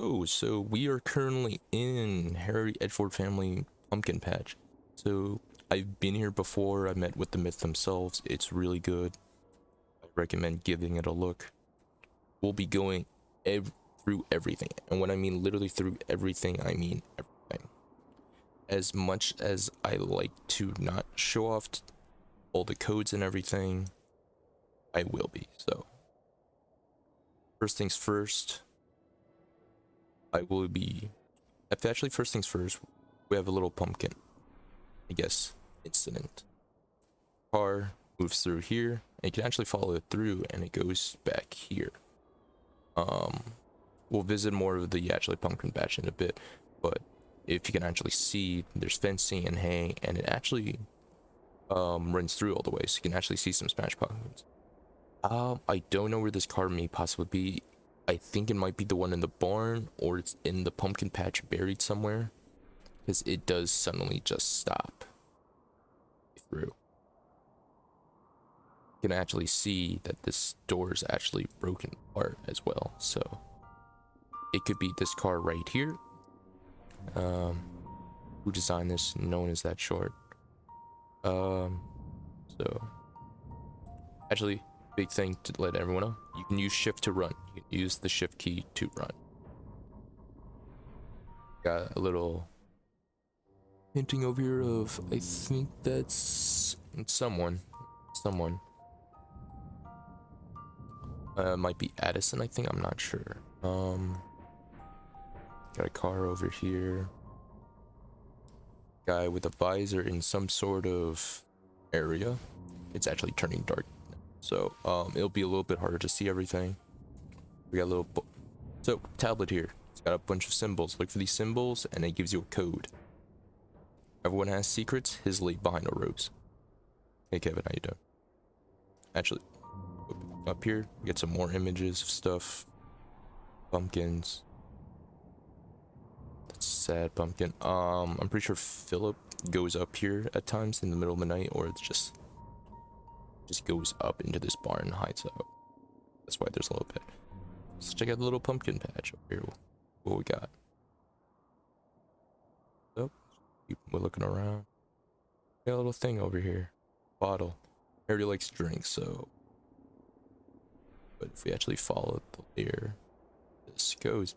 Hello, so we are currently in Edvort Family Pumpkin Patch. So I've been here before, I met with the myth themselves, it's really good. I recommend giving it a look. We'll be going through everything, and when I mean literally through everything, I mean everything. As much as I like to not show off all the codes and everything, I will be. So first things first, I will be actually first things first, we have a little pumpkin, I guess, incident. Car moves through here, and you can actually follow it through, and it goes back here. We'll visit more of the actually pumpkin patch in a bit, but if you can actually see, there's fencing and hay, and it actually runs through all the way, so you can actually see some smash pumpkins. I don't know where this car may possibly be. I think it might be the one in the barn, or it's in the pumpkin patch buried somewhere, because it does suddenly just stop through. You can actually see that this door is actually broken apart as well, so it could be this car right here. Who designed this? No one is that short. So actually, big thing to let everyone know, you can use shift to run. You can use the shift key to run. Got a little hinting over here of, I think that's someone. Might be Addison, I think, I'm not sure. Got a car over here. Guy with a visor in some sort of area. It's actually turning dark, so it'll be a little bit harder to see everything. We got a little tablet here. It's got a bunch of symbols. Look for these symbols, and it gives you a code. Everyone has secrets. His late behind a rose. Hey Kevin, how you doing? Actually, up here, we get some more images of stuff. Pumpkins. That's a sad pumpkin. I'm pretty sure Philip goes up here at times in the middle of the night, or it's just goes up into this barn and hides out. That's why there's a little bit. Let's check out the little pumpkin patch over here. What we got? Oh, we're looking around. Got a little thing over here. Bottle. Harry likes drinks, so. But if we actually follow the layer, this goes.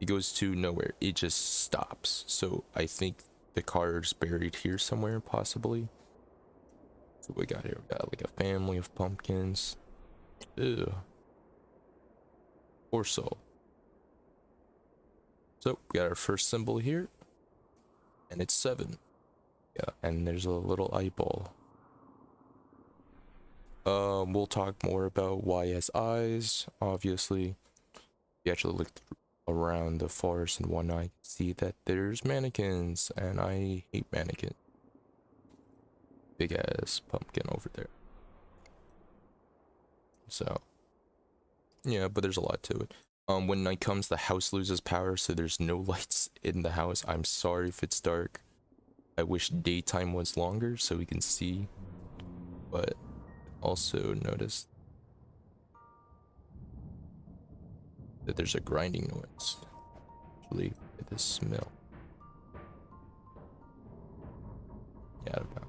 It goes to nowhere. It just stops. So I think the car is buried here somewhere, possibly. So what we got here? We got like a family of pumpkins. Ew. Or so. So we got our first symbol here, and it's 7. Yeah, and there's a little eyeball. We'll talk more about why he has eyes. Obviously, if you actually look around the forest and whatnot, you can see that there's mannequins, and I hate mannequins. Big ass pumpkin over there. So, yeah, but there's a lot to it. When night comes, the house loses power, so there's no lights in the house. I'm sorry if it's dark. I wish daytime was longer so we can see, but also notice that there's a grinding noise. Actually, at this mill. Yeah, I don't know.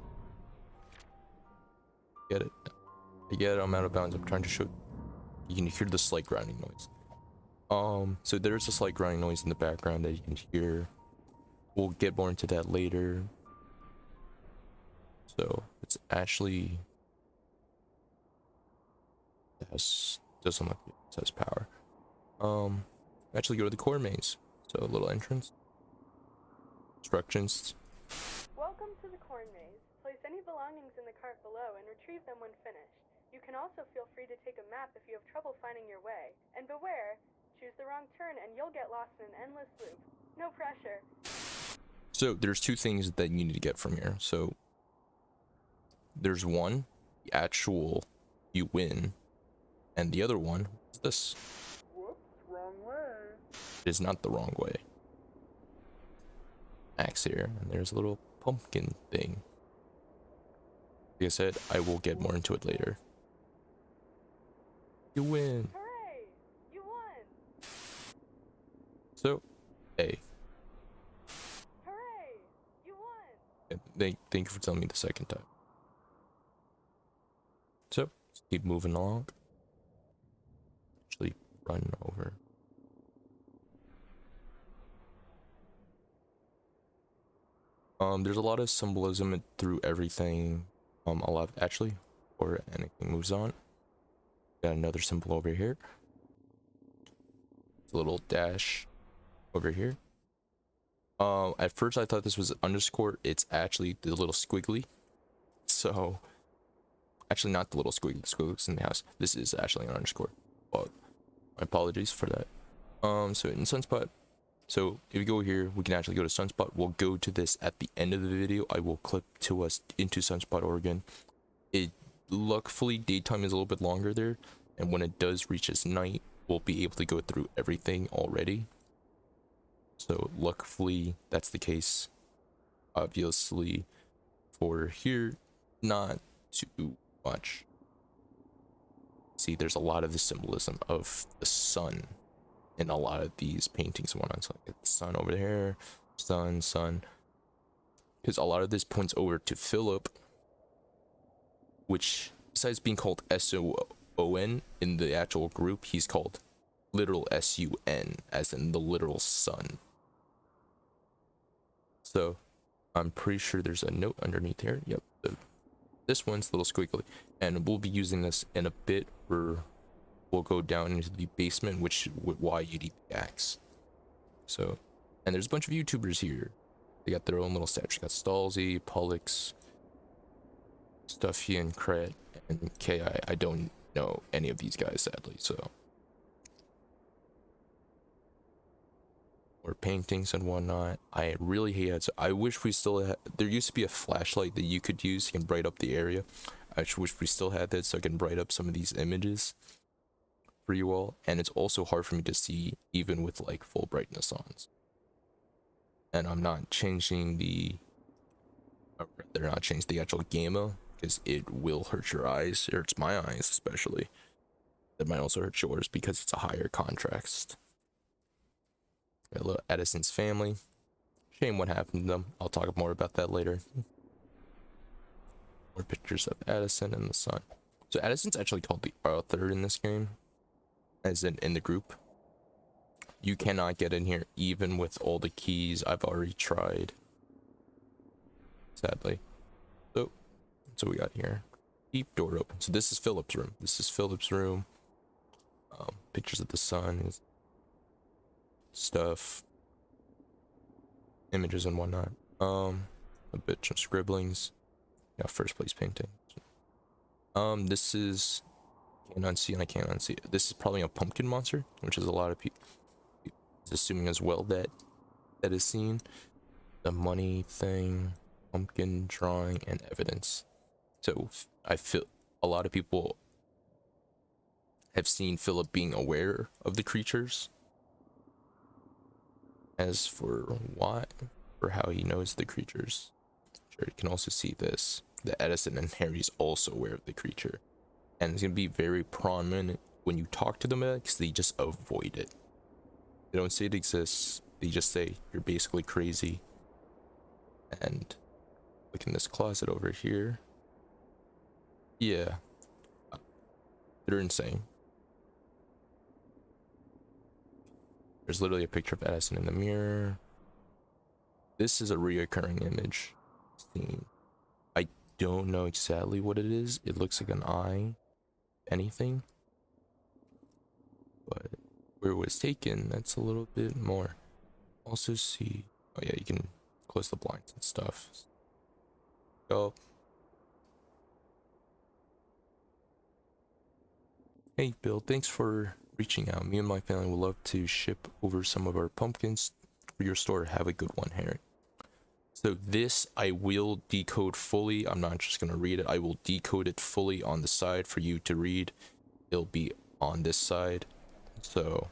Get it? I get it, I'm out of bounds. I'm trying to show. You can hear the slight grinding noise. So there's a slight grinding noise in the background that you can hear. We'll get more into that later. So it's actually doesn't look, it says power. Actually go to the core maze. So a little entrance. Instructions. Welcome to the corn maze. Place any belongings in the cart below and retrieve them when finished. You can also feel free to take a map if you have trouble finding your way. And beware, choose the wrong turn and you'll get lost in an endless loop. No pressure. So there's 2 things that you need to get from here. So there's one, the actual you win, and the other one is this. Whoops, wrong way. It is not the wrong way. Axe here, and there's a little pumpkin thing. Like I said, I will get more into it later. You win. Hooray! You won! So, hey, Hooray! You won! thank you for telling me the second time. So, let's keep moving along. Actually, run over. There's a lot of symbolism through everything. A lot actually, or anything moves on. Got another symbol over here. It's a little dash over here. At first I thought this was an underscore. It's actually the little squiggly. So, actually not the little squiggles in the house. This is actually an underscore. But my apologies for that. So in Sunspot, so if you go here, we can actually go to Sunspot. We'll go to this at the end of the video. I will clip to us into Sunspot, Oregon. It luckily daytime is a little bit longer there, and when it does reach its night, we'll be able to go through everything already. So luckily that's the case. Obviously, for here, not too much. See, there's a lot of the symbolism of the sun in a lot of these paintings and whatnot. So like the sun over there, sun. Because a lot of this points over to Philip, which besides being called SON in the actual group, he's called literal SUN, as in the literal sun. So I'm pretty sure there's a note underneath here. Yep. This one's a little squiggly, and we'll be using this in a bit, where we'll go down into the basement, which with why you need the axe. So, and there's a bunch of YouTubers here. They got their own little stats. You got Stalzy, Pollux, Stuffy, and Cret, and KI. I don't know any of these guys, sadly, so. Or paintings and whatnot. I really hate it. So I wish we still had. There used to be a flashlight that you could use. You can bright up the area. I just wish we still had that so I can bright up some of these images for you all. And it's also hard for me to see even with like full brightness on. And I'm not changing the. They're not changing the actual gamma because it will hurt your eyes. It hurts my eyes especially. That might also hurt yours because it's a higher contrast. A little Edison's family. Shame what happened to them. I'll talk more about that later. More pictures of Addison and the sun. So Addison's actually called the author in this game, as in the group. You cannot get in here even with all the keys. I've already tried, sadly. So we got here. Keep door open. So this is Philip's room. Pictures of the sun, stuff, images and whatnot. A bit of scribblings. Yeah, first place painting. This is I can't unsee it. This is probably a pumpkin monster, which is a lot of people assuming as well that is seen. The money thing, pumpkin drawing, and evidence. So I feel a lot of people have seen Philip being aware of the creatures. As for why, or how he knows the creatures, sure, you can also see this. The Edison and Harry's also aware of the creature, and it's gonna be very prominent when you talk to them about it, because they just avoid it. They don't say it exists. They just say you're basically crazy. And look in this closet over here. Yeah, they're insane. There's literally a picture of Edison in the mirror. This is a reoccurring image. I don't know exactly what it is. It looks like an eye, anything. But where it was taken, that's a little bit more. Also see, oh yeah, you can close the blinds and stuff. Go. Hey Bill, thanks for reaching out. Me and my family would love to ship over some of our pumpkins for your store. Have a good one, Harry. So this I will decode fully. I'm not just gonna read it. I will decode it fully on the side for you to read. It'll be on this side. So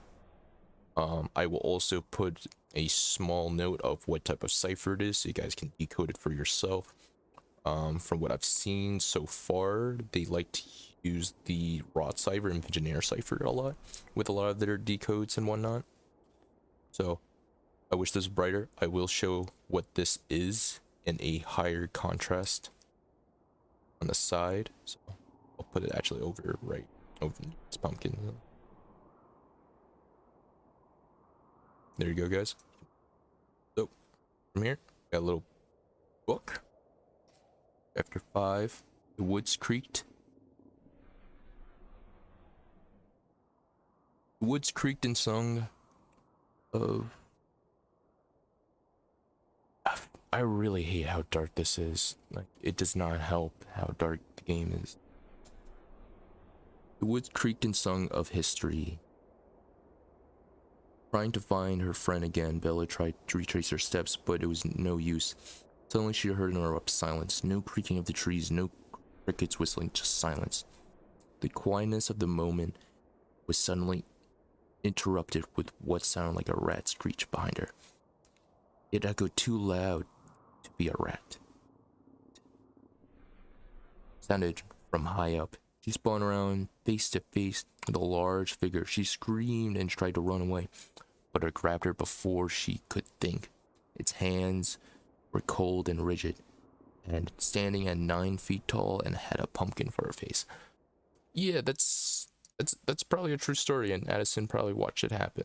I will also put a small note of what type of cipher it is so you guys can decode it for yourself. From what I've seen so far, they like to use the Rot cipher and Pigeoneer cipher a lot with a lot of their decodes and whatnot. So I wish this was brighter. I will show what this is in a higher contrast on the side. So I'll put it actually over right over this pumpkin. There you go, guys. So from here, got a little book. Chapter 5, The Woods Creaked. The woods creaked and sung of... I really hate how dark this is. Like, it does not help how dark the game is. The woods creaked and sung of history. Trying to find her friend again, Bella tried to retrace her steps, but it was no use. Suddenly she heard an abrupt silence. No creaking of the trees, no crickets whistling, just silence. The quietness of the moment was suddenly interrupted with what sounded like a rat screech behind her. It echoed too loud to be a rat. Sounded from high up. She spun around, face to face with a large figure. She screamed and tried to run away, but it grabbed her before she could think. Its hands were cold and rigid, and standing at 9 feet tall and had a pumpkin for her face. Yeah, that's probably a true story, and Addison probably watched it happen.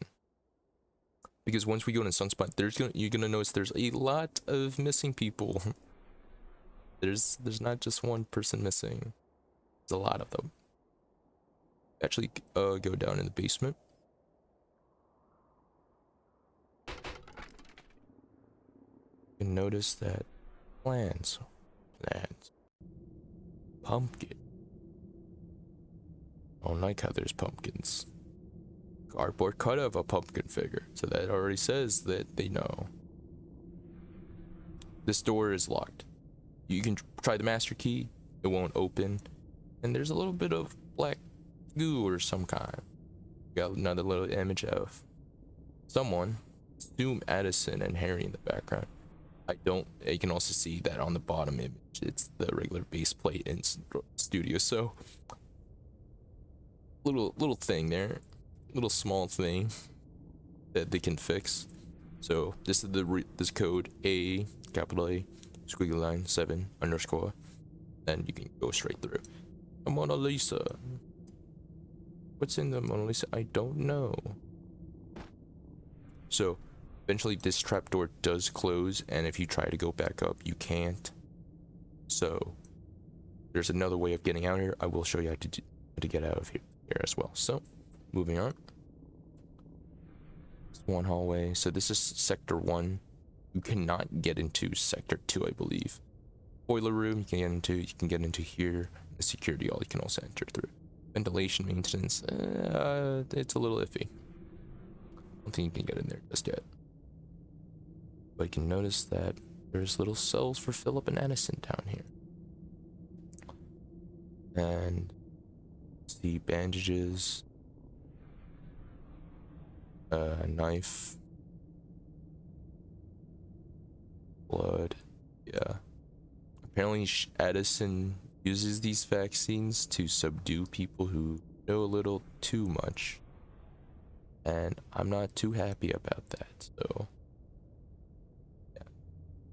Because once we go into Sunspot, you're gonna notice there's a lot of missing people. There's not just one person missing. There's a lot of them. Actually, go down in the basement. You can notice that plants, pumpkin. I don't like how there's pumpkins. Cardboard cut of a pumpkin figure, so that already says that they know. This door is locked. You can try the master key, it won't open, and there's a little bit of black goo or some kind. Got another little image of someone, assume Addison and Harry in the background. You can also see that on the bottom image, it's the regular base plate in studio, so little thing there, little small thing that they can fix. So this is this code A, capital A, squiggly line 7 underscore, then you can go straight through. A Mona Lisa. What's in the Mona Lisa? I don't know. So eventually this trapdoor does close, and if you try to go back up, you can't. So there's another way of getting out here. I will show you how to get out of here as well. So moving on. It's one hallway. So this is sector 1. You cannot get into sector 2, I believe. Boiler room you can get into here. The security hall you can also enter through. Ventilation maintenance, it's a little iffy. I don't think you can get in there just yet. But you can notice that there's little cells for Philip and Addison down here. And see bandages, a knife, blood. Yeah. Apparently Addison uses these vaccines to subdue people who know a little too much. And I'm not too happy about that, so yeah.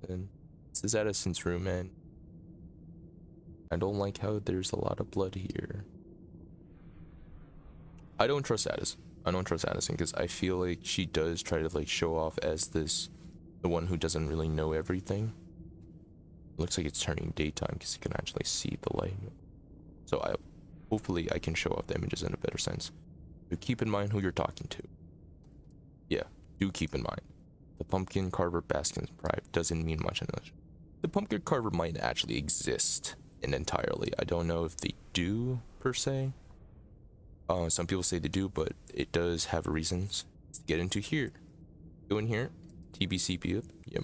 And this is Addison's room, and I don't like how there's a lot of blood here. I don't trust Addison because I feel like she does try to like show off as the one who doesn't really know everything. It looks like it's turning daytime because you can actually see the light. So hopefully I can show off the images in a better sense. So keep in mind who you're talking to. Yeah, do keep in mind. The pumpkin carver Baskin's pride doesn't mean much in English. The pumpkin carver might actually exist entirely. I don't know if they do per se. Some people say they do, but it does have reasons to get into here. Go in here, TBCP up, yep.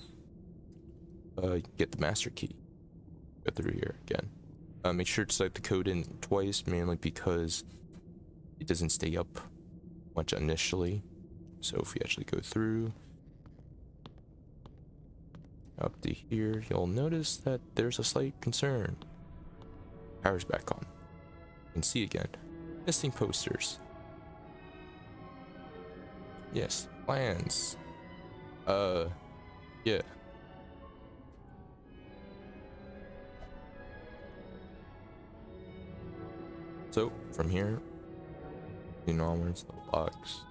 Get the master key. Go through here again. Make sure to type the code in twice, mainly because it doesn't stay up much initially. So if we actually go through up to here, you'll notice that there's a slight concern. Power's back on. You can see again. Missing posters. Yes, plans. Yeah. So from here, onwards, the box.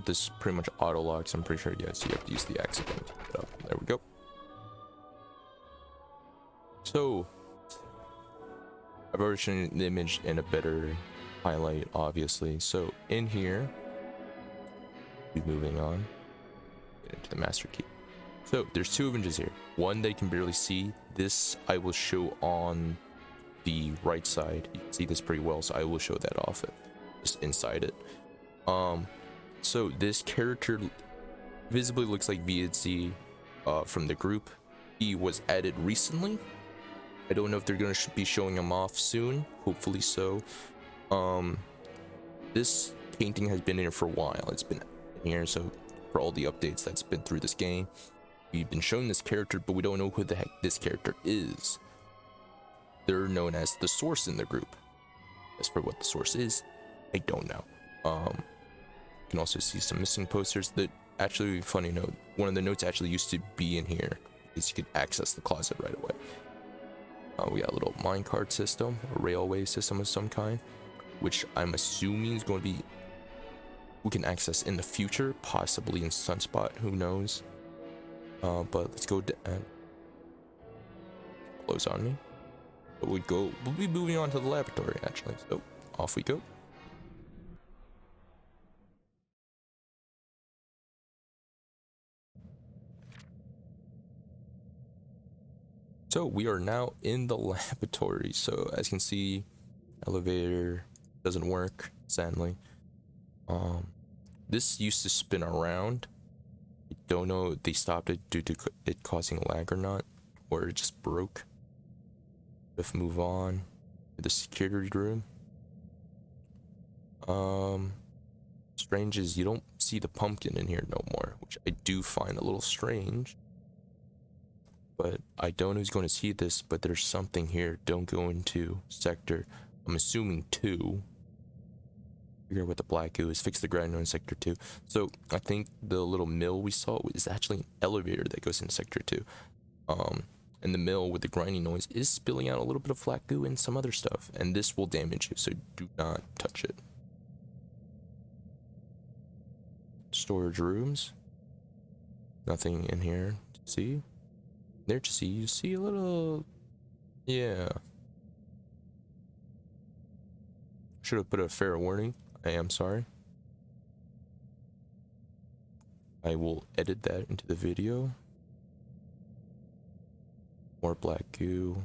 This pretty much auto locks. I'm pretty sure. Yes, you have to use the accident. So there we go. So I've already shown the image in a better highlight, obviously. So in here, be moving on. Get into the master key. So there's two images here. One they can barely see. This I will show on the right side. You can see this pretty well, so I will show that off it, just inside it. So this character visibly looks like VZ from the group. He was added recently. I don't know if they're gonna be showing him off soon. Hopefully so. This painting has been in here for a while. It's been in here, so for all the updates that's been through this game, we've been showing this character, but we don't know who the heck this character is. They're known as the source in the group. As for what the source is, I don't know. You can also see some missing posters. That actually, funny note, one of the notes actually used to be in here because you could access the closet right away. We got a little minecart system, a railway system of some kind, which I'm assuming is going to be we can access in the future, possibly in Sunspot, who knows. But let's go and close on me. But we'll be moving on to the laboratory actually. So off we go. So we are now in the laboratory. So as you can see, elevator doesn't work, sadly. This used to spin around. I don't know if they stopped it due to it causing lag or not, or it just broke. Let's move on to the security room. Strange is you don't see the pumpkin in here no more, which I do find a little strange. But I don't know who's going to see this, but there's something here. Don't go into sector, I'm assuming 2. Figure out what the black goo is. Fix the grinder in sector 2. So I think the little mill we saw is actually an elevator that goes in sector 2. And the mill with the grinding noise is spilling out a little bit of black goo and some other stuff, and this will damage you, so do not touch it. Storage rooms. Nothing in here to see. There to see, you see a little, yeah. Should have put a fair warning. I am sorry. I will edit that into the video. More black goo.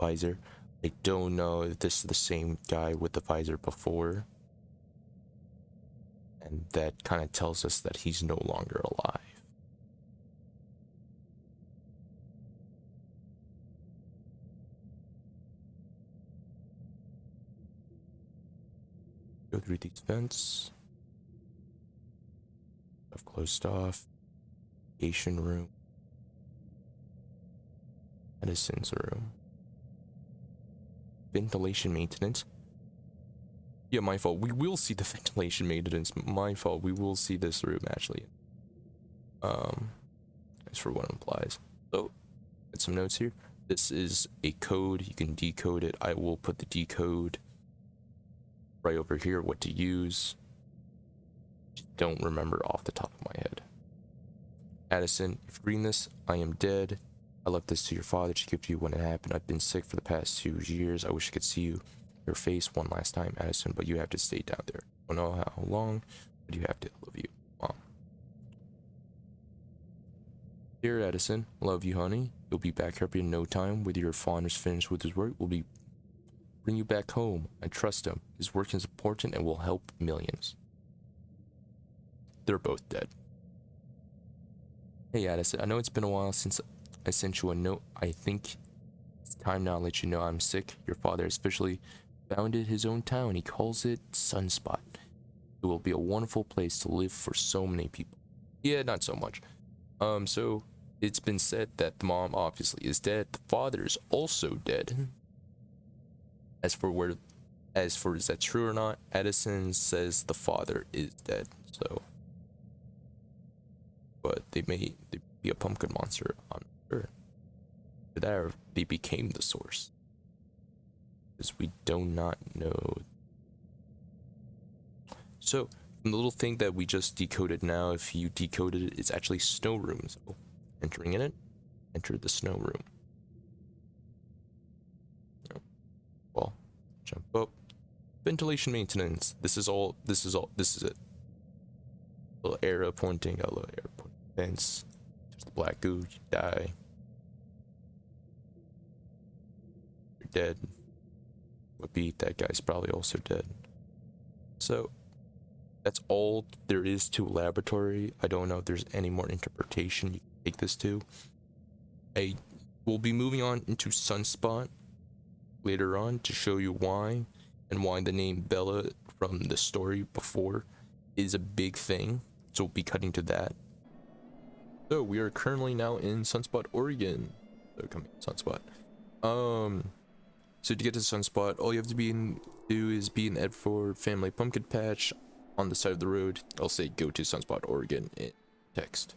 Visor. I don't know if this is the same guy with the visor before. And that kind of tells us that he's no longer alive. Go through these vents. I've closed off. Asian room. Medicine's room. Ventilation maintenance. Yeah, my fault. We will see the ventilation maintenance. My fault. We will see this room actually. As for what it implies. So, got some notes here. This is a code. You can decode it. I will put the decode right over here. What to use. Just don't remember off the top of my head. Addison, if you're reading this, I am dead. I left this to your father to give to you when it happened. I've been sick for the past 2 years. I wish I could see your face one last time, Addison, but you have to stay down there. I don't know how long, but you have to. I love you, Mom. Dear Addison, love you, honey. You'll be back here in no time. Whether your father is finished with his work, will bring you back home. I trust him. His work is important and will help millions. They're both dead. Hey Addison, I know it's been a while since I sent you a note. I think it's time now to let you know I'm sick. Your father has officially founded his own town. He calls it Sunspot. It will be a wonderful place to live for so many people. Yeah, not so much. So it's been said that the mom obviously is dead. The father is also dead. As for where As for is that true or not, Edison says the father is dead. So, but they may be a pumpkin monster. I'm not sure. There, they became the source. Because we do not know. So, from the little thing that we just decoded now, if you decoded it, it's actually snow room. So, entering in it, enter the snow room. Well, jump up. Ventilation maintenance. This is it. Little arrow pointing, got a little arrow pointing. Fence. There's the black goo, you die. You're dead. Would be that guy's probably also dead. So that's all there is to laboratory. I don't know if there's any more interpretation you can take this to. I will be moving on into Sunspot later on to show you why, and why the name Bella from the story before is a big thing. So we'll be cutting to that. So we are currently now in Sunspot, Oregon. So coming to Sunspot. So to get to Sunspot, all you have to do is be in Edvort Family Pumpkin Patch on the side of the road. I'll say go to Sunspot, Oregon in text.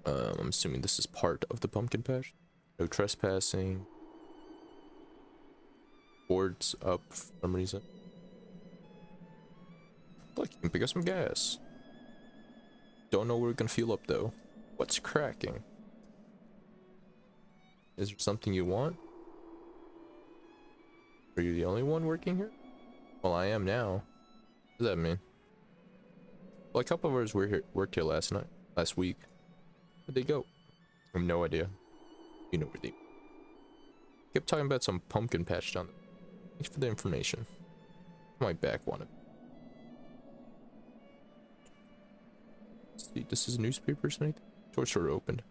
I'm assuming this is part of the pumpkin patch. No trespassing. Boards up for some reason. Look, you can pick up some gas. Don't know where we're gonna fuel up though. What's cracking? Is there something you want? Are you the only one working here? Well, I am now. What does that mean? Well, a couple of ours worked here last week. Where'd they go? I have no idea. You know where they kept talking about some pumpkin patch down there. Thanks for the information. My back wanted. See, this is newspapers or anything? Doors are opened.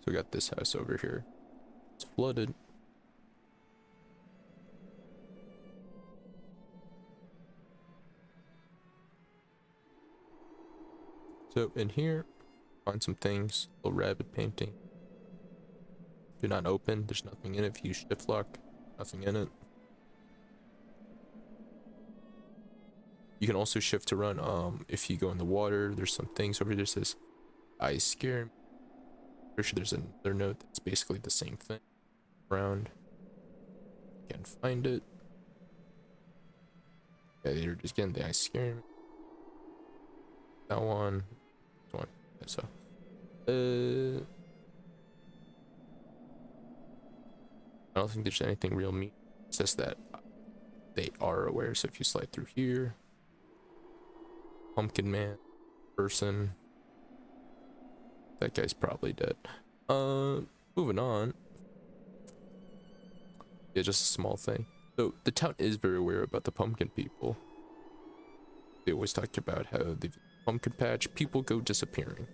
So we got this house over here. It's flooded. So in here, find some things. A little rabbit painting. Do not open. There's nothing in it. If you shift lock, nothing in it. You can also shift to run. If you go in the water, there's some things over here that says I scare me. Pretty sure there's another note that's basically the same thing. Around. Can't find it. Yeah, you're just getting the I scare me. That one. This one. Yeah, so. I don't think there's anything real mean. It's just that they are aware. So if you slide through here. Pumpkin man. Person. That guy's probably dead. Moving on. Yeah, just a small thing. So the town is very aware about the pumpkin people. They always talk about how the pumpkin patch people go disappearing.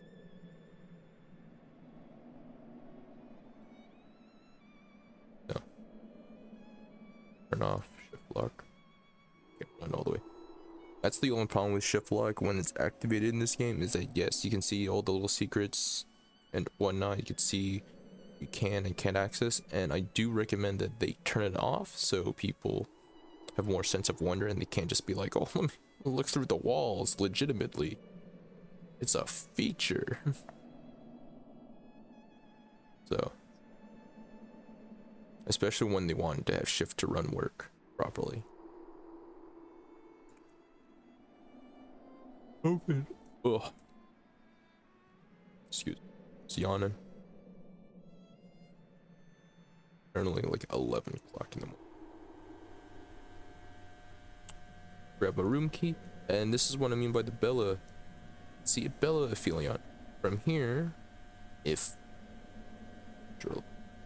No. Turn off shift lock. Okay, run all the way. That's the only problem with shift lock when it's activated in this game, is that yes, you can see all the little secrets and whatnot. You can see you can and can't access, and I do recommend that they turn it off so people have more sense of wonder and they can't just be like, oh, let me look through the walls legitimately. It's a feature. So especially when they want to have shift to run work properly. Open. Ugh. Excuse me. It's yawning. Currently like 11 o'clock in the morning. Grab a room key, and this is what I mean by the Bella. See a Bella affiliate. From here, if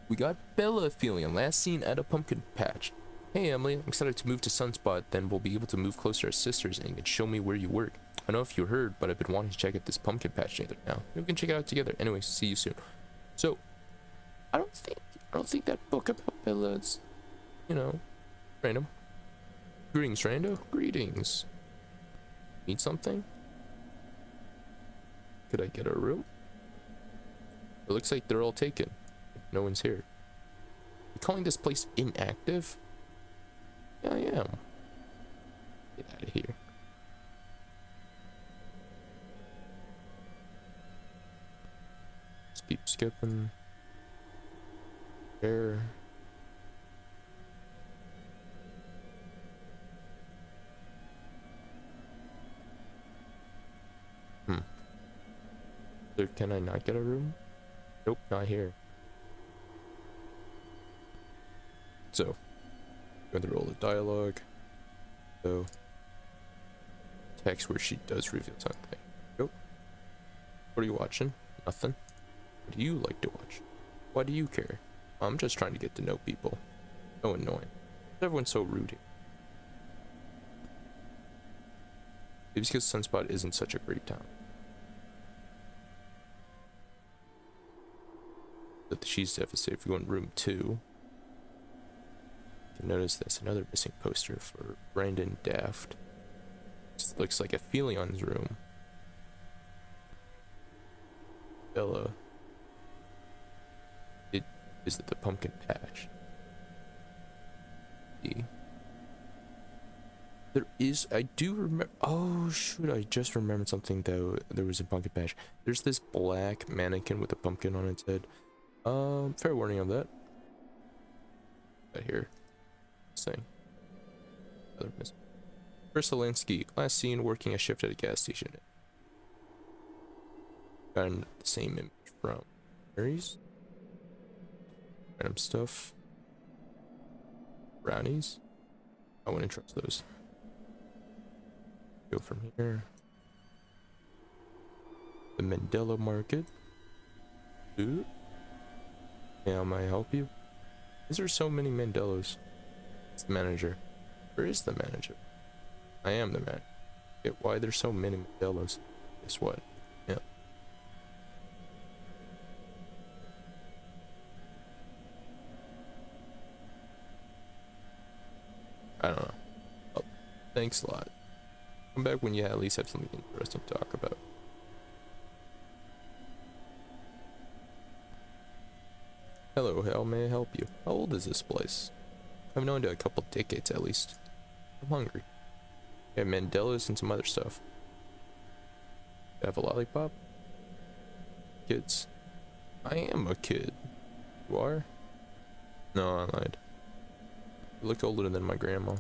we got Bella affiliate, last seen at a pumpkin patch. Hey Emily, I'm excited to move to Sunspot, then we'll be able to move closer as sisters and you can show me where you work. I don't know if you heard, but I've been wanting to check out this pumpkin patch together now. We can check it out together. Anyway, see you soon. So, I don't think that book about Bella's, you know, random. Greetings, Rando. Greetings. Need something? Could I get a room? It looks like they're all taken. No one's here. You calling this place inactive? Yeah, I am. Get out of here. Just keep skipping. There. So can I not get a room? Nope, not here. So, going through all the dialogue. So, text where she does reveal something. Nope. What are you watching? Nothing. What do you like to watch? Why do you care? I'm just trying to get to know people. So annoying. Everyone's so rude here. Maybe it's because Sunspot isn't such a great town. But she's devastated. If you go in room 2, you can notice there's another missing poster for Brandon Daft. This looks like a Felion's room. Bella. It is the pumpkin patch. There is, I do remember, oh shoot, I just remembered something though. There was a pumpkin patch. There's this black mannequin with a pumpkin on its head. Fair warning of that. Right here. Thing. Chris Lansky, last seen working a shift at a gas station. Got the same image from Mary's. Random stuff. Brownies. I wouldn't trust those. Go from here. The Mandela Market. Ooh. Yeah, may I help you? Is there so many Mandelos? It's the manager. Where is the manager? I am the manager. Get why there's so many Mandelos. Guess what? Yeah. I don't know. Oh, thanks a lot. Come back when you at least have something interesting to talk about. Hello, how may I help you? How old is this place? I've known it a couple decades at least. I'm hungry. I have Mandelas and some other stuff. I have a lollipop? Kids. I am a kid. You are? No, I lied. You look older than my grandma.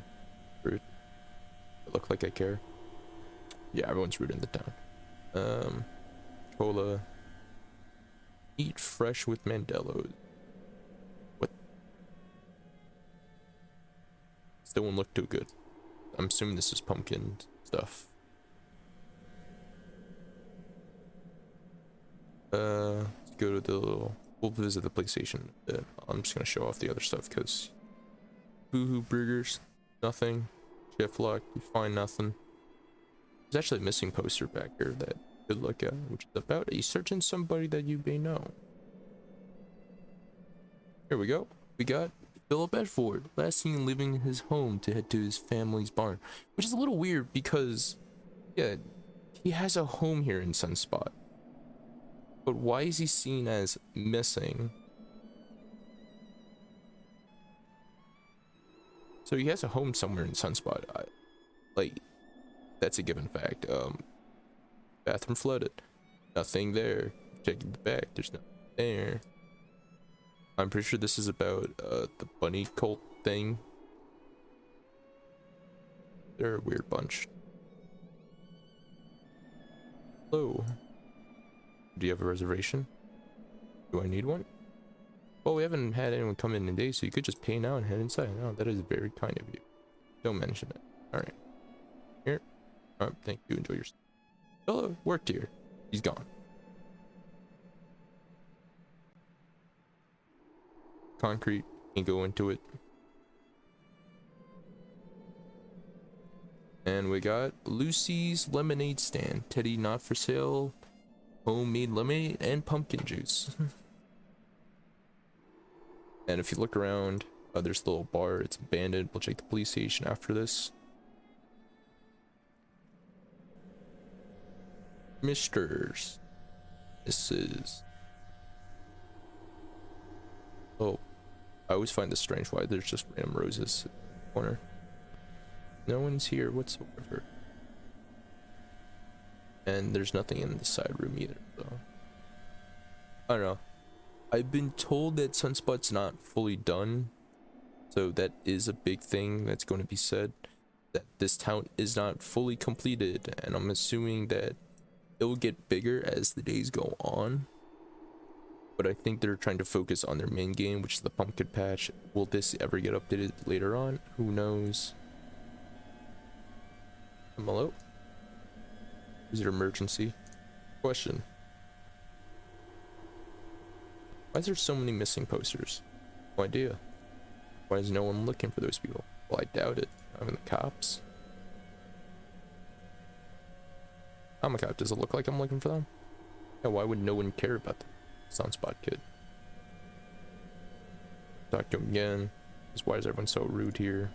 Rude. I look like I care. Yeah, everyone's rude in the town. Cola. Eat fresh with Mandelos. What? Still won't look too good. I'm assuming this is pumpkin stuff. Let's go to the little... We'll visit the police station. I'm just gonna show off the other stuff because... Boohoo burgers. Nothing. Shift lock. You find nothing. There's actually a missing poster back here that you could look at, which is about a certain somebody that you may know. Here we go. We got Philip Edford, last seen leaving his home to head to his family's barn, which is a little weird because, yeah, he has a home here in Sunspot. But why is he seen as missing? So he has a home somewhere in Sunspot. Like, that's a given fact. Bathroom flooded. Nothing there. Checking the back. There's nothing there. I'm pretty sure this is about the bunny cult thing. They're a weird bunch. Hello. Do you have a reservation? Do I need one? Well, we haven't had anyone come in today, so you could just pay now and head inside. No, that is very kind of you. Don't mention it. Alright. Here. Alright, thank you. Enjoy your stay. Hello, worked here. He's gone. Concrete. Can go into it. And we got Lucy's lemonade stand. Teddy not for sale. Homemade lemonade and pumpkin juice. And if you look around, there's the little bar. It's abandoned. We'll check the police station after this. Misters. Mrs. Oh, I always find this strange why there's just random roses in the corner. No one's here whatsoever. And there's nothing in the side room either, so I don't know. I've been told that Sunspot's not fully done, so that is a big thing that's going to be said, that this town is not fully completed, and I'm assuming that it will get bigger as the days go on. But I think they're trying to focus on their main game, which is the pumpkin patch. Will this ever get updated later on? Who knows? Hello? Is it emergency? Question. Why is there so many missing posters? No idea. Why is no one looking for those people? Well, I doubt it. Not even the cops. I'm a cop. Does it look like I'm looking for them? Yeah, why would no one care about the Sunspot kid? Talk to him again. Just why is everyone so rude here?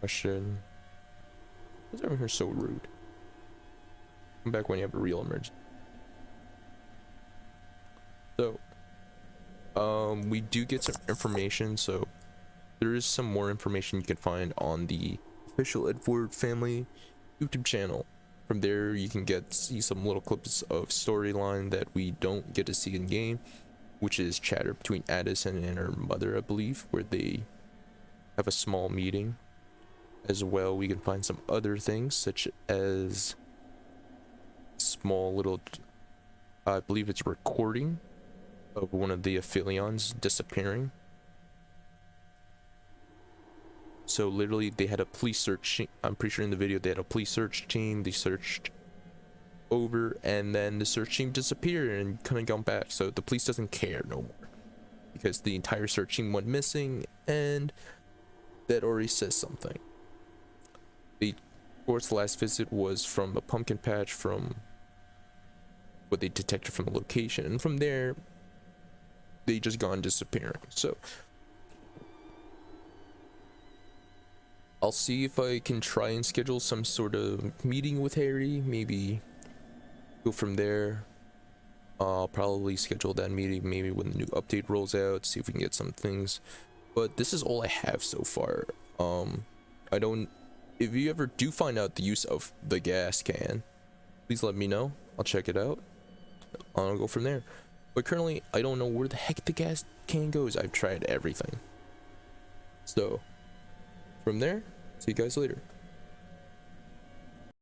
Question. Why is everyone here so rude? Come back when you have a real emergency. So, we do get some information, so there is some more information you can find on the official Edvort Family YouTube channel. From there, you can see some little clips of storyline that we don't get to see in game, which is chatter between Addison and her mother, I believe, where they have a small meeting. As well, we can find some other things, such as small little, I believe it's a recording of one of the Aphelions disappearing. So literally they had a police search, I'm pretty sure in the video they had a police search team, they searched over, and then the search team disappeared and couldn't come back. So the police doesn't care no more, because the entire search team went missing, and that already says something. The court's last visit was from a pumpkin patch, from what they detected from the location, and from there they just gone disappearing. So I'll see if I can try and schedule some sort of meeting with Harry, maybe go from there. I'll probably schedule that meeting maybe when the new update rolls out, see if we can get some things. But this is all I have so far. I don't, if you ever do find out the use of the gas can, please let me know. I'll check it out. I'll go from there. But currently, I don't know where the heck the gas can goes. I've tried everything. So, from there, see you guys later.